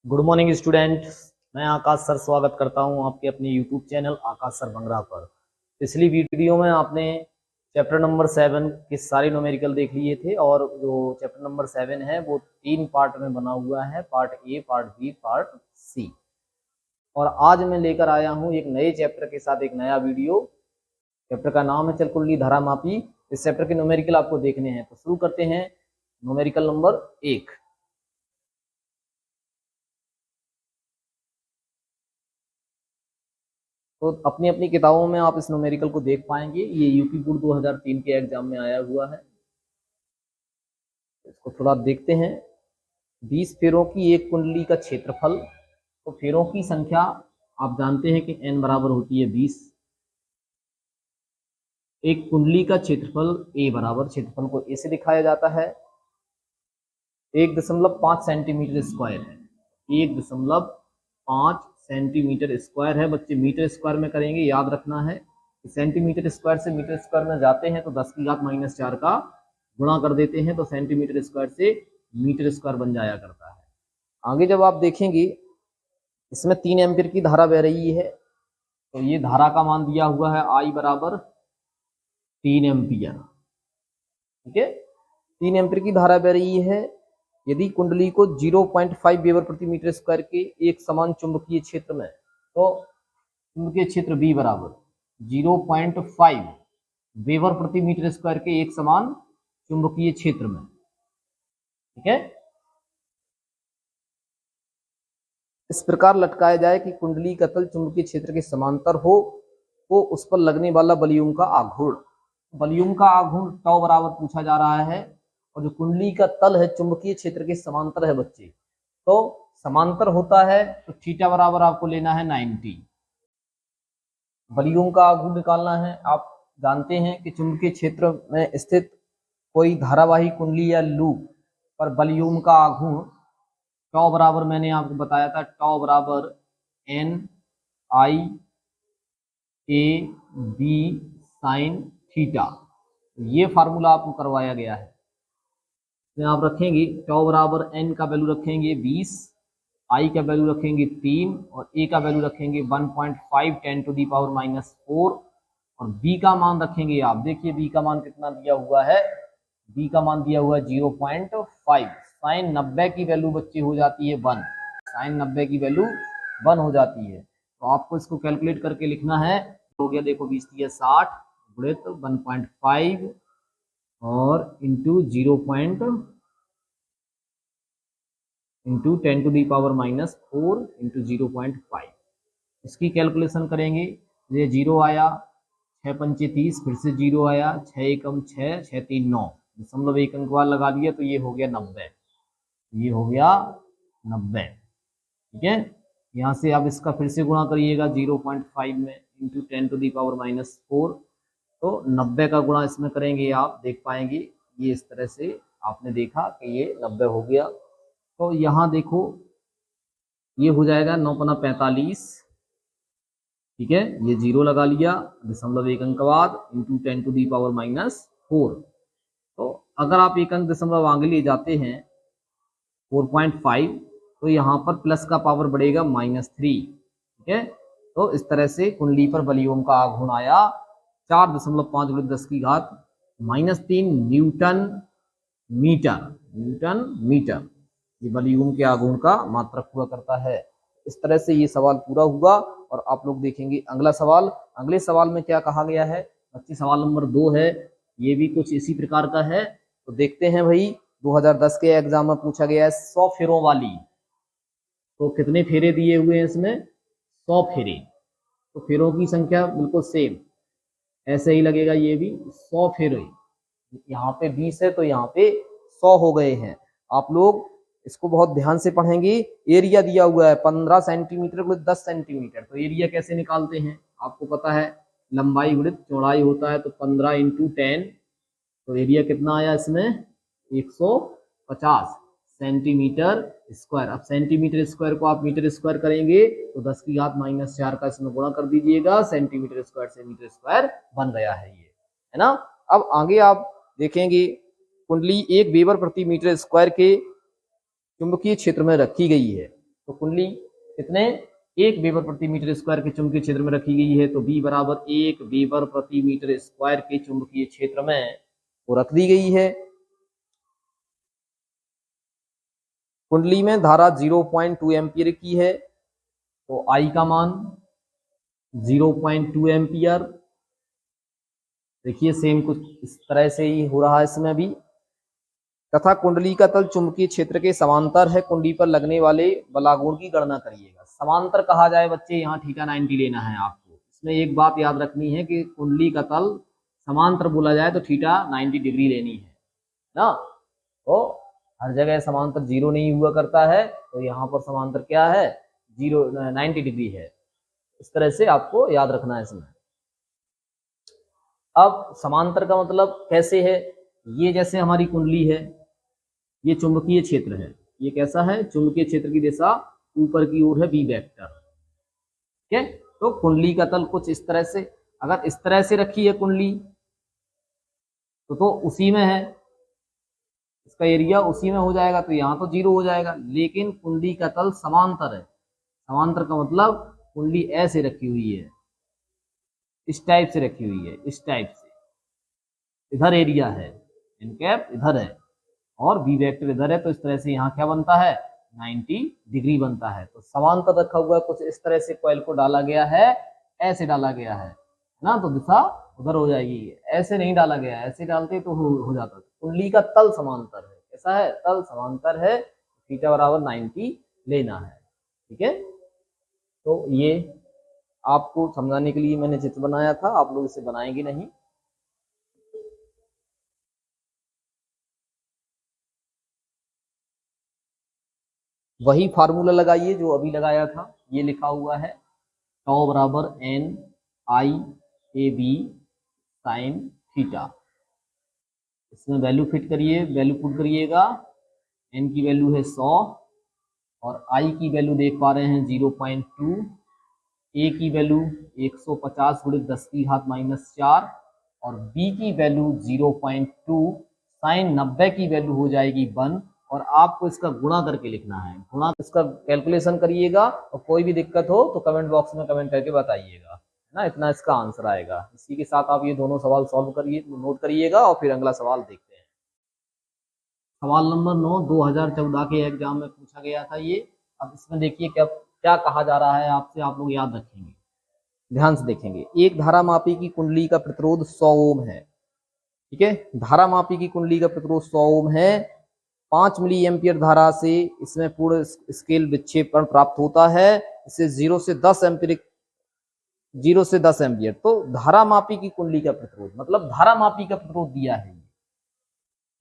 Good morning student. मैं आकाश sir स्वागत करता हूं आपके अपने यूट्यूब चैनल आकाश सर बंगरा पर। पिछली वीडियो में आपने चैप्टर नंबर 7 के सारे न्यूमेरिकल देख लिए थे और जो चैप्टर नंबर 7 है वो 3 पार्ट में बना हुआ है, part A, part B, part C. और आज मैं लेकर आया हूं एक नए चैप्टर के साथ एक नया वीडियो। चैप्टर का नाम है चलकुंडली धारामापी। इस चैप्टर के न्यूमेरिकल आपको देखने हैं, तो शुरू करते हैं। Numerical number 1। तो अपनी अपनी किताबों में आप इस न्यूमेरिकल को देख पाएंगे। ये यूपी बोर्ड 2003 के एग्जाम में आया हुआ है। इसको थोड़ा देखते हैं। 20 फेरों की एक कुंडली का क्षेत्रफल। तो फेरों की संख्या आप जानते हैं कि n बराबर होती है 20। एक कुंडली का क्षेत्रफल a बराबर, क्षेत्रफल को a से दिखाया जाता है 1.5 सेंटीमीटर स्क्वायर है। 1.5 सेंटीमीटर स्क्वायर है। बच्चे मीटर स्क्वायर में करेंगे, याद रखना है। सेंटीमीटर स्क्वायर से मीटर स्क्वायर में जाते हैं तो 10 की घात -4 का गुणा कर देते हैं, तो सेंटीमीटर स्क्वायर से मीटर स्क्वायर बन जाया करता है। आगे जब आप देखेंगे इसमें 3 एम्पीयर की धारा बह रही है, तो ये धारा का मान दिया हुआ है I बराबर 3 एम्पीयर। ठीक है, 3 एम्पीयर की धारा बह रही है। यदि कुंडली को 0.5 वेबर प्रति मीटर स्क्वायर के एक समान चुंबकीय क्षेत्र में, तो चुंबकीय क्षेत्र B बराबर 0.5 वेबर प्रति मीटर स्क्वायर के एक समान चुंबकीय क्षेत्र में, ठीक है, इस प्रकार लटकाया जाए कि कुंडली का तल चुंबकीय क्षेत्र के समांतर हो, तो उस पर लगने वाला बलयूम का आघूर्ण, बलयूम का आघूर्ण टॉ बराबर पूछा जा रहा है। और जो कुंडली का तल है चुंबकीय क्षेत्र के समांतर है बच्चे, तो समांतर होता है तो थीटा बराबर आपको लेना है 90। बलयूम का आघूर्ण निकालना है। आप जानते हैं कि चुंबकीय क्षेत्र में स्थित कोई धारावाही कुंडली या लूप पर बलयूम का आघूर्ण टॉ बराबर, मैंने आपको बताया था, टॉ बराबर NI AB साइन थीटा। ये फार्मूला आपको करवाया गया है। इसमें आप रखेंगे टॉ बराबर n का वैल्यू रखेंगे 20, I का वैल्यू रखेंगे 3 और A का वैल्यू रखेंगे 1.5 10⁻⁴ और B का मान रखेंगे, आप देखिए B का मान कितना दिया हुआ है। B का मान दिया हुआ है 0.5। साइन 90 की वैल्यू बच्चे हो जाती है 1। साइन 90 की वैल्यू 1 हो जाती है। तो आपको इसको कैलकुलेट करके लिखना है। हो गया, देखो 20 की 60 गुणे तो 1.5 और इंटू 0.5 इंटू 10⁻⁴ इंटू 0.5। इसकी कैलकुलेशन करेंगे। ये 0 आया, 6 पंचे 30, फिर से 0 आया, 6 एकम 6, 6 3 9, दशमलव एक अंक बाद लगा दिया तो ये हो गया 90। ये हो गया 90। ठीक है, यहाँ से आप इसका फिर से गुणा करिएगा 0.5 में इंटू 10⁻⁴। तो 90 का गुणा इसमें करेंगे, आप देख पाएंगे ये इस तरह से आपने देखा कि ये 90 हो गया। तो यहाँ देखो ये हो जाएगा 9 पना 45। ठीक है, ये 0 लगा लिया, दशमलव एक अंक बाद इंटू 10⁻⁴। तो अगर आप एक अंक दशमलव आगे ले जाते हैं 4.5, तो यहाँ पर प्लस का पावर बढ़ेगा -3। ठीक है, तो इस तरह से कुंडली पर बलयूम का आघूर्ण आया 4.5 × 10 की घात -3 न्यूटन मीटर। न्यूटन मीटर ये बलयूम के आघूर्ण का मात्रक हुआ करता है। इस तरह से ये सवाल पूरा हुआ। और आप लोग देखेंगे अगला सवाल। अगले सवाल में क्या कहा गया है बच्चे, सवाल नंबर 2 है। ये भी कुछ इसी प्रकार का है। तो देखते हैं भाई, 2010 के एग्जाम में पूछा गया है 100 फेरों वाली। तो कितने फेरे दिए हुए हैं इसमें? 100 फेरे। तो फेरों की संख्या बिल्कुल सेम ऐसे ही लगेगा, ये भी 100 फेरे। यहाँ पे 20 है तो यहाँ पे 100 हो गए हैं। आप लोग इसको बहुत ध्यान से पढ़ेंगे। एरिया दिया हुआ है 15 सेंटीमीटर को 10 सेंटीमीटर। तो एरिया कैसे निकालते हैं आपको पता है, लंबाई गुणित चौड़ाई होता है। तो 15 × 10, तो एरिया कितना आया इसमें 150 सेंटीमीटर स्क्वायर। अब सेंटीमीटर स्क्वायर को आप मीटर स्क्वायर करेंगे तो 10 की घात -4 का इसमें गुणा कर दीजिएगा। सेंटीमीटर स्क्वायर से मीटर स्क्वायर बन गया है ये, है ना। अब आगे आप देखेंगे कुंडली 1 वेबर प्रति मीटर स्क्वायर के चुंबकीय क्षेत्र में रखी गई है। तो तो कुंडली कितने 1 वेबर प्रति मीटर स्क्वायर के चुंबकीय क्षेत्र में रखी गई है, तो B बराबर 1 वेबर प्रति मीटर स्क्वायर के चुंबकीय क्षेत्र में वो रख दी गई है। कुंडली में धारा 0.2 एम्पियर की है, तो I का मान 0.2 एम्पियर। देखिए सेम कुछ इस तरह से ही हो रहा है इसमें भी। तथा कुंडली का तल चुंबकीय क्षेत्र के समांतर है, कुंडली पर लगने वाले बलागुण की गणना करिएगा। समांतर कहा जाए बच्चे, यहाँ थीटा 90 लेना है आपको। इसमें एक बात याद रखनी है कि कुंडली का तल समांतर बोला जाए तो थीटा 90 डिग्री लेनी है ना। तो हर जगह समांतर 0 नहीं हुआ करता है, तो यहाँ पर समांतर क्या है 90 डिग्री है। इस तरह से आपको याद रखना है इसमें। अब समांतर का मतलब कैसे है, ये जैसे हमारी कुंडली है, ये चुंबकीय क्षेत्र है, ये कैसा है चुंबकीय क्षेत्र की दिशा ऊपर की ओर है बी वेक्टर। ठीक है, तो कुंडली का तल कुछ इस तरह से, अगर इस तरह से रखी है कुंडली तो उसी में है, इसका एरिया उसी में हो जाएगा, तो यहाँ तो 0 हो जाएगा। लेकिन कुंडली का तल समांतर है, समांतर का मतलब कुंडली ऐसे रखी हुई है, इस टाइप से रखी हुई है, इस टाइप से, इधर एरिया है, इनकैप इधर है और बी वेक्टर इधर है, तो इस तरह से यहाँ क्या बनता है 90 डिग्री बनता है। तो समांतर रखा हुआ है, कुछ इस तरह से कॉइल को डाला गया है, ऐसे डाला गया है ना, तो दिशा उधर हो जाएगी। ऐसे नहीं डाला गया है, ऐसे डालते तो हो जाता। कुंडली का तल समांतर है, कैसा है तल समांतर है, थीटा बराबर 90 लेना है। ठीक है, तो ये आपको समझाने के लिए मैंने चित्र बनाया था, आप लोग इसे बनाएंगे नहीं। वही फार्मूला लगाइए जो अभी लगाया था, ये लिखा हुआ है टॉ बराबर NIAB साइन थीटा। इसमें वैल्यू फिट करिए, वैल्यू पुट करिएगा। n की वैल्यू है 100 और I की वैल्यू देख पा रहे हैं 0.2, A की वैल्यू 150 गुणित 10 की घात -4 और B की वैल्यू 0.2, साइन 90 की वैल्यू हो जाएगी 1 और आपको इसका गुणा करके लिखना है। गुणा इसका कैलकुलेशन करिएगा और कोई भी दिक्कत हो तो कमेंट बॉक्स में कमेंट करके बताइएगा ना, इतना इसका आंसर आएगा। इसी के साथ आप ये दोनों सवाल सॉल्व करिए, नोट करिएगा और फिर अगला सवाल देखते हैं। सवाल नंबर 9 2014 के एग्जाम में पूछा गया था ये। अब इसमें देखिए क्या कहा जा रहा है आपसे, आप लोग याद रखेंगे, ध्यान से देखेंगे। एक धारामापी की कुंडली का प्रतिरोध 100 ओम है। ठीक है, धारामापी की कुंडली का प्रतिरोध 100 ओम है। 5 मिली एम्पियर धारा से इसमें पूर्ण स्केल विक्षेपण प्राप्त होता है। इसे 0 से 10 एम्पियर। तो धारामापी की कुंडली का प्रतिरोध मतलब धारामापी का प्रतिरोध दिया है,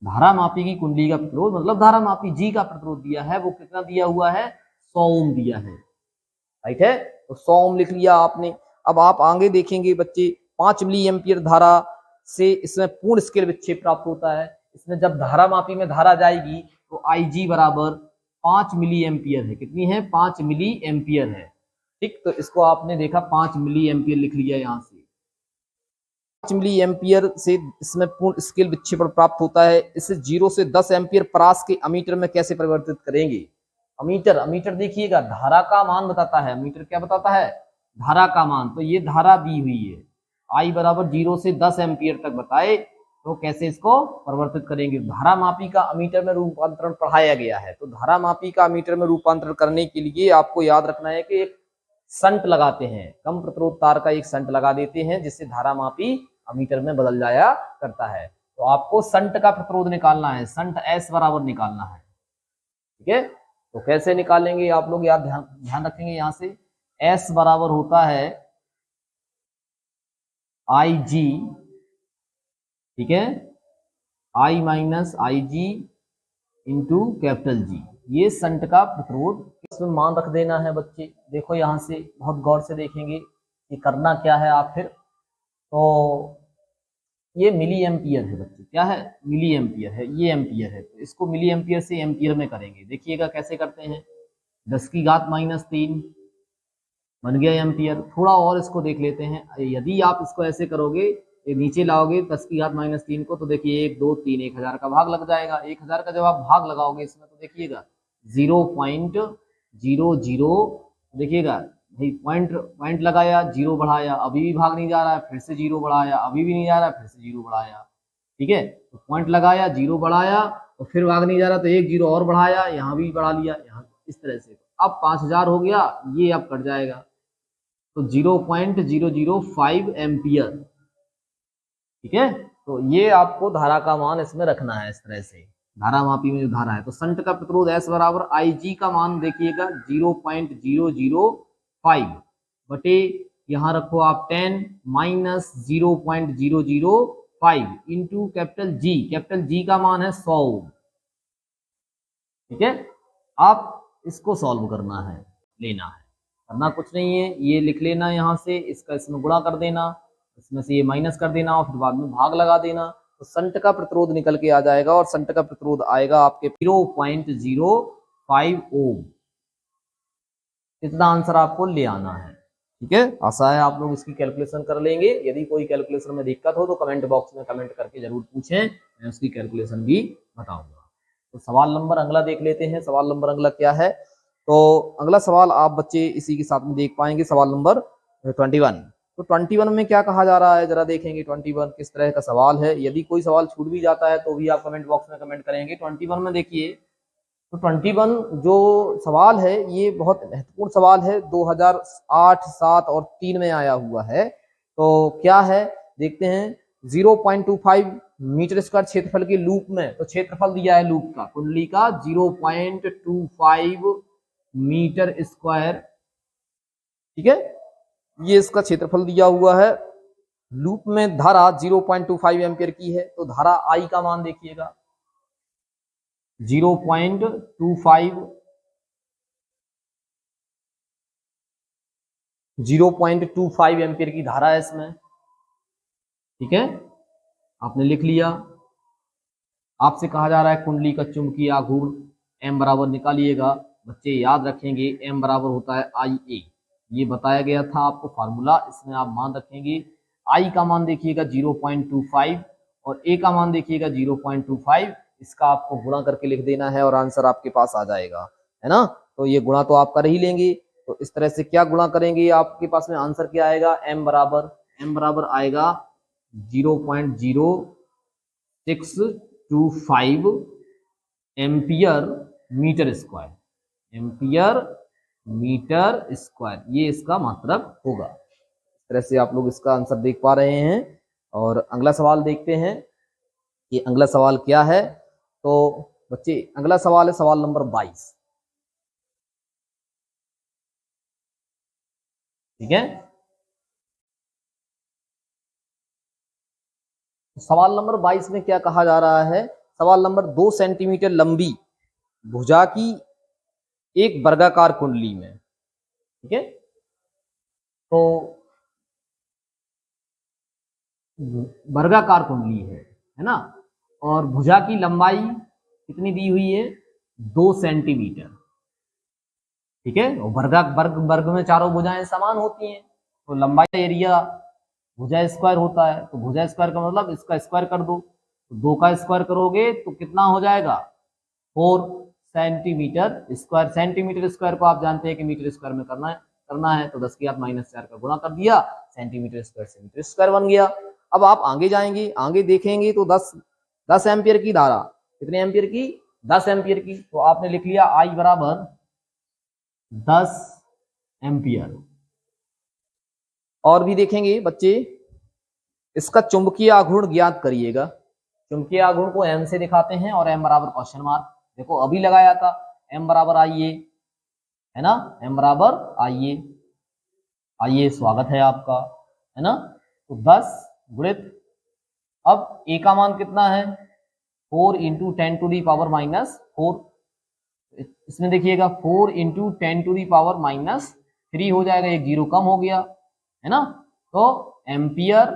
धारामापी की कुंडली का प्रतिरोध मतलब धारामापी जी का प्रतिरोध दिया है, वो कितना दिया हुआ है 100 ओम दिया है। राइट है, तो 100 ओम लिख लिया आपने। अब आप आगे देखेंगे बच्चे, 5 मिली एम्पियर धारा से इसमें पूर्ण स्केल विक्षेप प्राप्त होता है। इसमें जब धारामापी में धारा जाएगी तो IG बराबर 5 मिली एम्पियर है। कितनी है 5 मिली एम्पियर है। ठीक, तो इसको आपने देखा 5 मिली एम्पियर लिख लिया यहाँ से। 5 मिली एम्पियर से इसमें पूर्ण स्केल विक्षेपण प्राप्त होता है। इसे 0 से 10 एम्पियर परास के अमीटर में कैसे परिवर्तित करेंगे। अमीटर देखिएगा धारा का मान बताता है, अमीटर क्या बताता है धारा का मान। तो ये धारा दी हुई है I बराबर 0 से 10 एम्पियर तक बताए, तो कैसे इसको परिवर्तित करेंगे। धारामापी का अमीटर में रूपांतरण पढ़ाया गया है, तो धारामापी का अमीटर में रूपांतरण करने के लिए आपको याद रखना है कि एक संट लगाते हैं, कम प्रतिरोध तार का एक संट लगा देते हैं, जिससे धारामापी अमीटर में बदल जाया करता है। तो आपको संट का प्रतिरोध निकालना है, संट S बराबर निकालना है। ठीक है, तो कैसे निकालेंगे आप लोग याद ध्यान रखेंगे। यहां से S बराबर होता है IG, ठीक है, I minus IG into capital G, ये संट का प्रतिरोध। इसमें मान रख देना है बच्चे। देखो यहाँ से बहुत गौर से देखेंगे कि करना क्या है आप फिर। तो ये मिली एम्पियर है बच्चे, क्या है मिली एम्पियर है, ये एम्पियर है, तो इसको मिली एम्पियर से एम्पियर में करेंगे। देखिएगा कैसे करते हैं, 10 की घात -3 बन गया एम्पियर। थोड़ा और इसको देख लेते हैं। यदि आप इसको ऐसे करोगे, ये नीचे लाओगे 10 की घात -3 को, तो देखिए 1 2 3 1000 का भाग लग जाएगा। 1000 का जब आप भाग लगाओगे इसमें तो देखिएगा 0.1 जीरो जीरो, देखिएगा भाई पॉइंट पॉइंट लगाया, जीरो बढ़ाया, अभी भी भाग नहीं जा रहा है, फिर से जीरो बढ़ाया, अभी भी नहीं जा रहा है, फिर से जीरो बढ़ाया। ठीक है, तो पॉइंट लगाया, जीरो बढ़ाया, तो फिर भाग नहीं जा रहा तो एक जीरो और बढ़ाया, यहाँ भी बढ़ा लिया, यहाँ इस तरह से। अब 5000 हो गया, ये अब कट जाएगा, तो 0.005 एम्पियर। ठीक है, तो ये आपको धारा का मान इसमें रखना है इस तरह से, धारा मापी में जो धारा है। तो संट का प्रतिरोध एस बराबर IG का मान देखिएगा 0.005 बटे, यहाँ रखो आप 10 माइनस 0.005 इंटू कैपिटल जी का मान है 100। ठीक है, आप इसको सॉल्व करना है, लेना है, करना कुछ नहीं है, ये लिख लेना यहाँ से, इसका इसमें गुणा कर देना, इसमें से ये माइनस कर देना और फिर बाद में भाग लगा देना, तो संट का प्रतिरोध निकल के आ जाएगा और संट का प्रतिरोध आएगा आपके 0.05 ओम। इतना आंसर आपको ले आना है। ठीक है, आशा है आप लोग इसकी कैलकुलेशन कर लेंगे। यदि कोई कैलकुलेशन में दिक्कत हो तो कमेंट बॉक्स में कमेंट करके जरूर पूछें, मैं उसकी कैलकुलेशन भी बताऊंगा। तो सवाल नंबर अगला देख लेते हैं। सवाल नंबर अगला क्या है, तो अगला सवाल आप बच्चे इसी के साथ में देख पाएंगे, सवाल नंबर 21। तो 21 में क्या कहा जा रहा है जरा देखेंगे, 21 किस तरह का सवाल है। यदि कोई सवाल छूट भी जाता है तो भी आप कमेंट बॉक्स में कमेंट करेंगे। 21 में देखिए, तो 21 जो सवाल है ये बहुत महत्वपूर्ण सवाल है, 2008, 7 और 3 में आया हुआ है। तो क्या है देखते हैं, 0.25 मीटर स्क्वायर क्षेत्रफल के लूप में, तो क्षेत्रफल दिया है लूप का, कुंडली का 0.25 मीटर स्क्वायर। ठीक है, ये इसका क्षेत्रफल दिया हुआ है। लूप में धारा 0.25 एम्पियर की है, तो धारा आई का मान देखिएगा 0.25 एम्पियर की धारा है इसमें। ठीक है, आपने लिख लिया। आपसे कहा जा रहा है कुंडली का चुंबकीय आघूर्ण m बराबर निकालिएगा। बच्चे याद रखेंगे m बराबर होता है IA, ये बताया गया था आपको फार्मूला, इसमें आप मान रखेंगे। I का मान देखिएगा 0.25 और A का मान देखिएगा 0.25, इसका आपको गुणा करके लिख देना है और आंसर आपके पास आ जाएगा, है ना। तो ये गुणा तो आप कर ही लेंगे, तो इस तरह से क्या गुणा करेंगे, आपके पास में आंसर क्या आएगा, m बराबर आएगा 0.0625 एम्पियर मीटर स्क्वायर, ये इसका मात्रक होगा। इस तरह से आप लोग इसका आंसर देख पा रहे हैं। और अगला सवाल देखते हैं कि अगला सवाल क्या है। तो बच्चे अगला सवाल है सवाल नंबर 22। ठीक है, सवाल नंबर 22 में क्या कहा जा रहा है, सवाल नंबर 2 सेंटीमीटर लंबी भुजा की एक वर्गाकार कुंडली में। ठीक है, तो वर्गाकार कुंडली है ना, और भुजा की लंबाई कितनी दी हुई है, 2 सेंटीमीटर। ठीक है, वर्ग में चारों भुजाएं समान होती हैं, तो लंबाई एरिया भुजा स्क्वायर होता है, तो भुजा स्क्वायर का मतलब इसका स्क्वायर कर दो, तो 2 का स्क्वायर करोगे तो कितना हो जाएगा, 4 सेंटीमीटर स्क्वायर। सेंटीमीटर स्क्वायर को आप जानते हैं कि मीटर स्क्वायर में करना है, तो 10 की घात -4 का गुणा कर दिया, सेंटीमीटर स्क्वायर से मीटर स्क्वायर बन गया। अब आप आगे जाएंगे, आगे देखेंगे तो 10 एम्पियर की धारा, कितने एम्पियर की, 10 एम्पियर की, तो आपने लिख लिया आई बराबर 10 एम्पियर। और भी देखेंगे बच्चे, इसका चुंबकीय आघूर्ण ज्ञात करिएगा। चुंबकीय आघूर्ण को m से दिखाते हैं और m बराबर क्वेश्चन मार्क, देखो अभी लगाया था, m बराबर आइए, है ना, m बराबर आइए, स्वागत है आपका, है ना। तो 10 गुणित, अब a का मान कितना है, 4 इंटू 10⁻⁻⁴, इसमें देखिएगा 4 इंटू 10⁻⁻3 हो जाएगा, एक जीरो कम हो गया, है ना। तो एम्पियर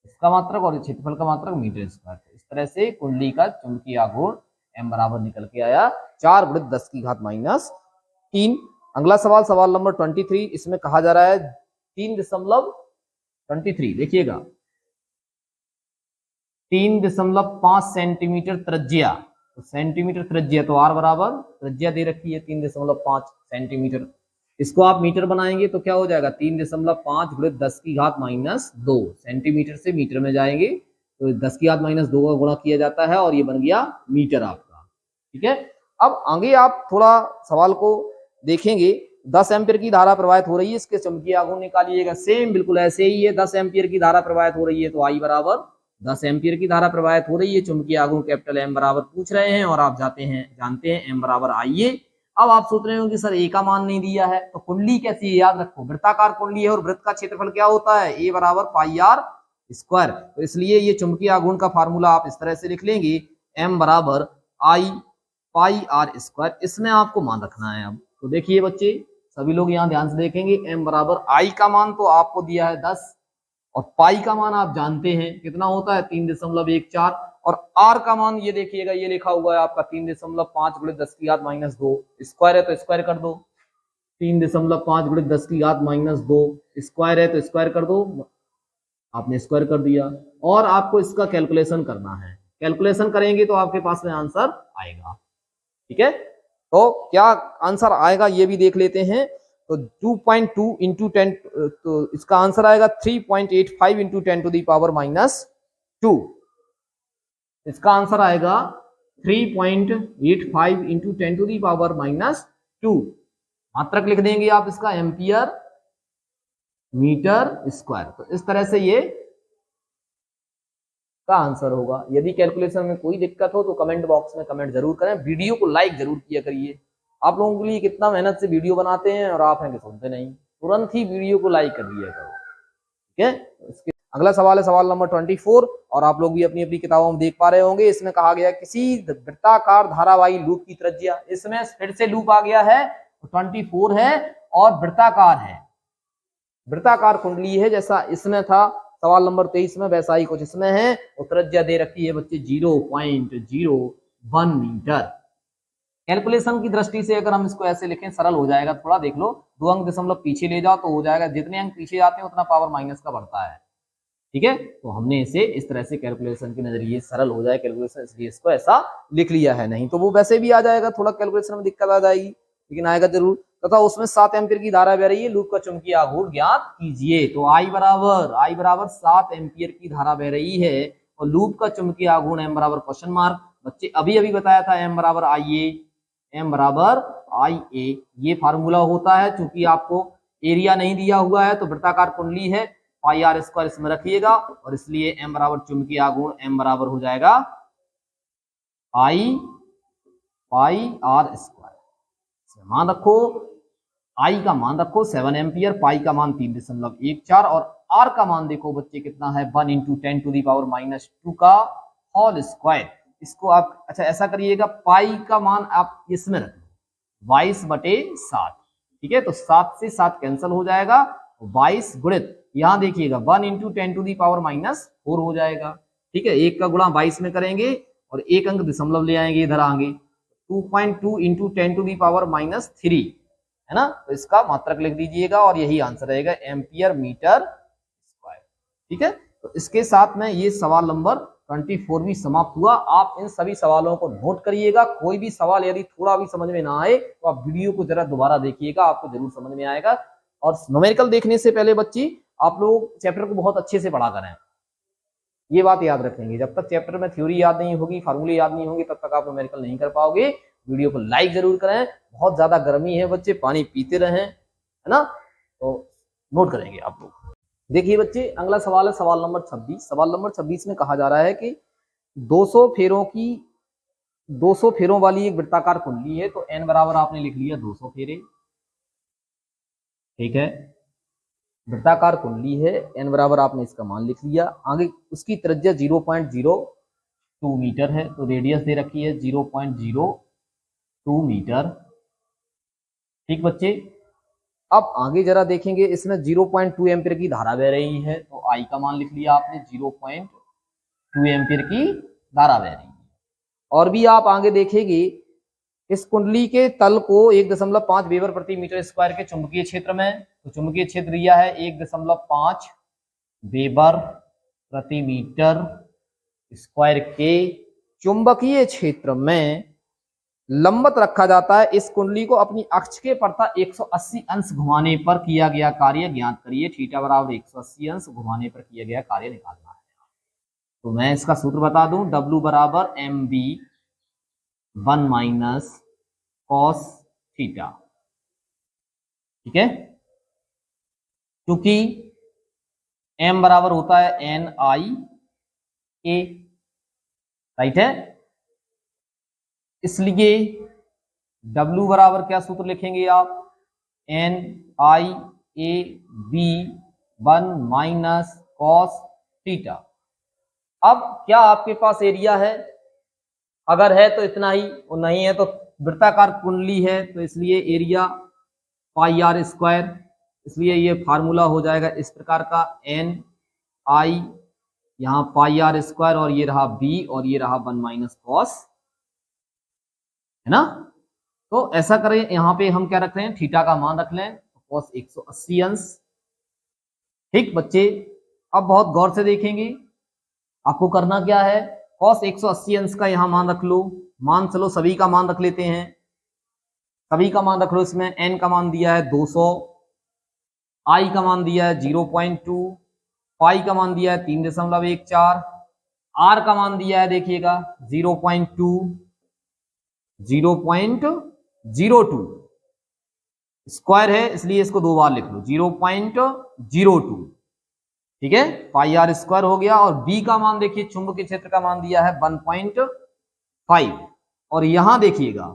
इसका मात्रक और क्षेत्रफल का मात्रक मीटर स्क्वायर। इस तरह से कुंडली का चुंबकीय आघूर्ण m बराबर निकल के आया 4 × 10 की घात -3। अगला सवाल, सवाल नंबर 23, इसमें कहा जा रहा है 3.23, देखिएगा 3.5 सेंटीमीटर त्रिज्या तो सेंटीमीटर त्रिज्या, तो आर बराबर त्रिज्या दे रखी है 3.5 सेंटीमीटर। इसको आप मीटर बनाएंगे तो क्या हो जाएगा 3.5 गुणित 10 की घात -2, सेंटीमीटर से मीटर में जाएंगे तो 10 की घात -2 का गुणा किया जाता है और ये बन गया मीटर आपका। ठीक है, अब आगे आप थोड़ा सवाल को देखेंगे। 10 एम्पीयर की धारा प्रवाहित हो रही है, इसके चुंबकीय आघूर्ण निकालिएगा। सेम बिल्कुल ऐसे ही है, 10 एम्पीयर की धारा प्रवाहित हो रही है तो आई बराबर 10 एम्पीयर की धारा प्रवाहित हो रही है, चुंबकीय आघूर्ण कैपिटल एम बराबर पूछ रहे हैं और आप जानते हैं एम बराबर आई है। अब आप सोच रहे हो कि सर ए का मान नहीं दिया है, तो कुंडली कैसी है याद रखो, वृत्ताकार कुंडली है और वृत्त का क्षेत्रफल क्या होता है ए बराबर पाई आर स्क्वायर। तो इसलिए ये चुंबकीय आघूर्ण का फार्मूला आप इस तरह से लिख लेंगे, एम बराबर आई पाई आर स्क्वायर। इसमें आपको मान रखना है। अब तो देखिए बच्चे सभी लोग यहाँ ध्यान से देखेंगे, एम बराबर आई का मान तो आपको दिया है 10 और पाई का मान आप जानते हैं कितना होता है 3.14 और आर का मान ये देखिएगा, ये लिखा हुआ है आपका 3.5 गुणित 10 की घात -2, स्क्वायर है तो स्क्वायर कर दो, 3.5 गुणित 10 की घात -2, स्क्वायर है तो स्क्वायर कर दो, आपने स्क्वायर कर दिया। और आपको इसका कैलकुलेशन करना है, कैलकुलेशन करेंगे तो आपके पास में आंसर आएगा। ठीक है, तो क्या आंसर आएगा ये भी देख लेते हैं। तो 2.2 इंटू 10, तो इसका आंसर आएगा 3.85 इंटू 10 टू दी पावर -2। इसका आंसर आएगा 3.85 इंटू 10 टू दी पावर -2। मात्रक लिख देंगे आप इसका एम्पियर मीटर स्क्वायर। तो इस तरह से ये का आंसर होगा। यदि कैलकुलेशन में कोई दिक्कत हो तो कमेंट बॉक्स में कमेंट जरूर करें, वीडियो को लाइक जरूर किया करिए। आप लोगों के लिए कितना मेहनत से वीडियो बनाते हैं और आप हैं कि सुनते नहीं, तुरंत ही वीडियो को लाइक कर दिया करो। ठीक है, इसके अगला सवाल है सवाल नंबर 24 और आप लोग भी अपनी अपनी किताबों में देख पा रहे होंगे। इसमें कहा गया किसी वृत्ताकार धारावाही लूप की त्रिज्या, इसमें फिर से लूप आ गया है, 24 है और वृत्ताकार है, वृत्ताकार कुंडली है जैसा इसमें था सवाल नंबर 23 में, वैसा ही कुछ इसमें है। और त्रिज्या दे रखी है बच्चे 0.01 मीटर। कैलकुलेशन की दृष्टि से अगर हम इसको ऐसे लिखें सरल हो जाएगा थोड़ा, देख लो 2 अंक दशमलव पीछे ले जाओ तो हो जाएगा, जितने अंक पीछे जाते हैं उतना पावर माइनस का बढ़ता है। ठीक है, तो हमने इसे इस तरह से कैलकुलेशन के नजरिए सरल हो जाए कैलकुलेशन, इसलिए इसको ऐसा लिख लिया है, नहीं तो वो वैसे भी आ जाएगा, थोड़ा कैलकुलेशन में दिक्कत आ जाएगी लेकिन आएगा जरूर। तथा उसमें 7 एम्पीयर की धारा बह रही है, लूप का चुंबकीय आघूर्ण ज्ञात कीजिए। तो आई बराबर 7 एम्पीयर की धारा बह रही है और लूप का चुंबकीय आघूर्ण एम बराबर क्वेश्चन मार्क। बच्चे अभी बताया था एम बराबर आई ए, ये फार्मूला होता है। चूंकि आपको एरिया नहीं दिया हुआ है तो वृत्ताकार कुंडली है, पाई आर स्क्वायर इसमें रखिएगा और इसलिए एम बराबर चुंबकीय आघूर्ण एम बराबर हो जाएगा आई पाई आर स्क्वायर। मान रखो आई का मान रखो 7 एम्पियर, पाई का मान 3.14 और आर का मान देखो बच्चे कितना है 1 इंटू 10 टू दी पावर -2 का होल स्क्वायर। इसको आप अच्छा ऐसा करिएगा, पाई का मान आप इसमें रख 22/7। ठीक है, तो 7 से 7 कैंसिल हो जाएगा, 22 गुणित यहां देखिएगा 1 इंटू 10 टू दी पावर -4 हो जाएगा। ठीक है, 1 का गुणा 22 में करेंगे और 1 अंक दशमलव ले आएंगे इधर आगे, 2.2 इंटू 10 टू दी पावर -3 है ना। तो इसका मात्रक लिख दीजिएगा और यही आंसर रहेगा एम्पियर मीटर स्क्वायर। ठीक है, तो इसके साथ में ये सवाल नंबर 24 भी समाप्त हुआ। आप इन सभी सवालों को नोट करिएगा, कोई भी सवाल यदि थोड़ा भी समझ में ना आए तो आप वीडियो को जरा दोबारा देखिएगा, आपको जरूर समझ में आएगा। और न्यूमेरिकल देखने से पहले बच्ची आप लोग चैप्टर को बहुत अच्छे से पढ़ा करें, ये बात याद रखेंगे। जब तक चैप्टर में थ्योरी याद नहीं होगी, फार्मूले याद नहीं होंगे, तब तक आप न्यूमेरिकल नहीं कर पाओगे। वीडियो को लाइक जरूर करें, बहुत ज्यादा गर्मी है बच्चे, पानी पीते रहें, है ना। तो नोट करेंगे आप लोग। देखिए बच्चे अगला सवाल है सवाल नंबर 26। सवाल नंबर 26 में कहा जा रहा है कि 200 फेरों वाली एक वृत्ताकार कुंडली है, तो n बराबर आपने लिख लिया 200 फेरे। ठीक है, वृत्ताकार कुंडली है, n बराबर आपने इसका मान लिख लिया। आगे उसकी त्रिज्या 0.02 मीटर है, तो रेडियस दे रखी है 0.02 मीटर। ठीक बच्चे, अब आगे जरा देखेंगे, इसमें 0.2 एम्पीयर की धारा बह रही है, तो आई का मान लिख लिया आपने 0.2 एम्पीयर की धारा बह रही है। और भी आप आगे देखेंगे, इस कुंडली के तल को 1.5 वेबर प्रति मीटर स्क्वायर के चुंबकीय क्षेत्र में, तो चुंबकीय क्षेत्र दिया है 1.5 वेबर प्रति मीटर स्क्वायर के चुंबकीय क्षेत्र में लंबवत रखा जाता है, इस कुंडली को अपनी अक्ष के प्रति 180 अंश घुमाने पर किया गया कार्य ज्ञात करिए। थीटा बराबर 180 अंश घुमाने पर किया गया कार्य निकालना है। तो मैं इसका सूत्र बता दूं, W बराबर MB 1 माइनस कॉस थीटा। ठीक है, क्योंकि M बराबर होता है NIA, राइट है, इसलिए W बराबर क्या सूत्र लिखेंगे आप, NIAB 1 माइनस कॉस थीटा। अब क्या आपके पास एरिया है, अगर है तो इतना ही, और नहीं है तो वृत्ताकार कुंडली है तो इसलिए एरिया पाई आर स्क्वायर, इसलिए ये फार्मूला हो जाएगा इस प्रकार का, NI यहाँ पाई आर स्क्वायर और ये रहा B और ये रहा 1 माइनस कॉस, है ना। तो ऐसा करें, यहाँ पे हम क्या रख रहे हैं, थीटा का मान रख लें, कॉस 180 अंश। ठीक बच्चे, अब बहुत गौर से देखेंगे, आपको करना क्या है, कॉस 180 अंश का यहाँ मान रख लो, मान चलो सभी का मान रख लेते हैं, सभी का मान रख लो। इसमें n का मान दिया है 200, i का मान दिया है 0.2, पाई का मान दिया है 3.14, r का मान दिया है देखिएगा 0.2, 0.02, स्क्वायर है इसलिए इसको दो बार लिख लो, 0.02। ठीक है, पाई आर स्क्वायर हो गया। और b का मान देखिए, चुंबकीय क्षेत्र का मान दिया है 1.5, और यहां देखिएगा